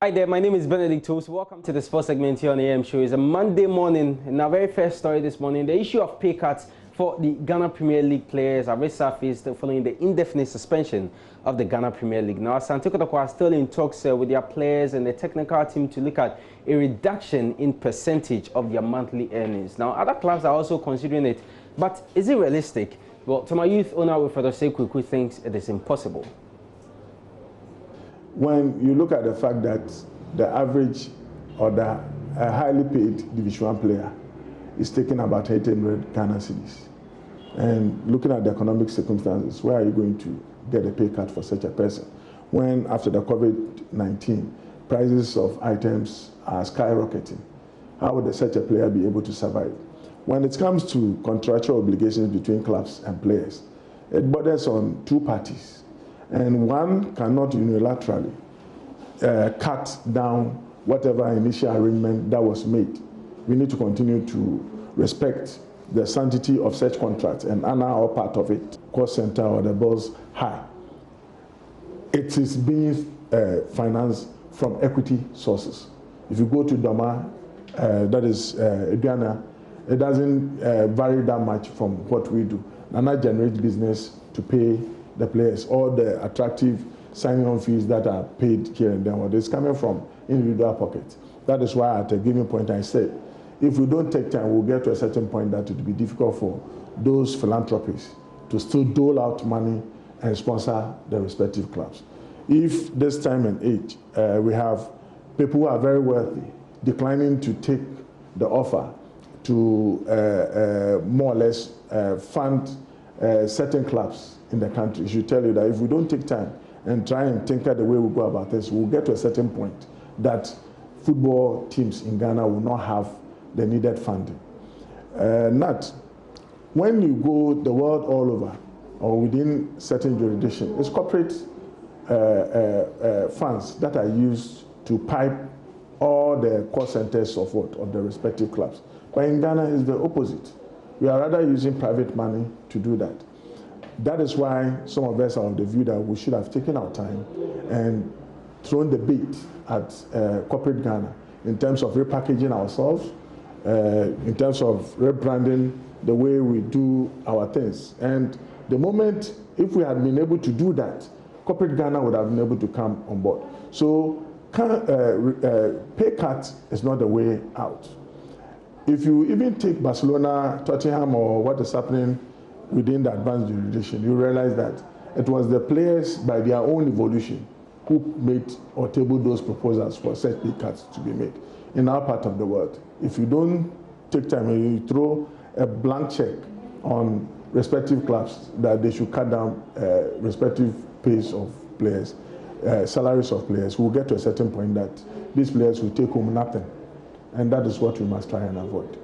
Hi there, my name is Benedict Toast. Welcome to the sports segment here on AM Show. It's a Monday morning, and our very first story this morning, the issue of pay cuts for the Ghana Premier League players have resurfaced following the indefinite suspension of the Ghana Premier League. Now, Asante Kotoko are still in talks with their players and the technical team to look at a reduction in percentage of their monthly earnings. Now, other clubs are also considering it, but is it realistic? Well, to my youth owner, Wilfred Osei, who thinks it is impossible. When you look at the fact that the average or the highly paid Division 1 player is taking about 800 Ghana cedis, and looking at the economic circumstances, where are you going to get a pay cut for such a person when after the COVID-19 prices of items are skyrocketing? How would such a player be able to survive? When it comes to contractual obligations between clubs and players, it borders on two parties. And one cannot unilaterally cut down whatever initial arrangement that was made. We need to continue to respect the sanctity of such contracts and honor all part of it. Cost center or the bills high. It is being financed from equity sources. If you go to Doma, that is Ghana, it doesn't vary that much from what we do. Nana generates business to pay the players, all the attractive signing-on fees that are paid here and there, it's coming from individual pockets. That is why at a given point I said, if we don't take time, we'll get to a certain point that it will be difficult for those philanthropies to still dole out money and sponsor the respective clubs. If this time and age, we have people who are very wealthy declining to take the offer to more or less fund certain clubs in the country, should tell you that if we don't take time and try and tinker the way we go about this, we'll get to a certain point that football teams in Ghana will not have the needed funding. When you go the world all over or within certain jurisdictions, it's corporate funds that are used to pipe all the cost centers of the respective clubs. But in Ghana, it's the opposite. We are rather using private money to do that. That is why some of us are of the view that we should have taken our time and thrown the bait at corporate Ghana in terms of repackaging ourselves, in terms of rebranding the way we do our things. And the moment, if we had been able to do that, corporate Ghana would have been able to come on board. So pay cut is not the way out. If you even take Barcelona, Tottenham, or what is happening within the advanced jurisdiction, you realize that it was the players by their own evolution who made or tabled those proposals for such pay cuts to be made. In our part of the world, if you don't take time and you throw a blank check on respective clubs that they should cut down respective pays of players, salaries of players, we'll get to a certain point that these players will take home nothing. And that is what we must try and avoid.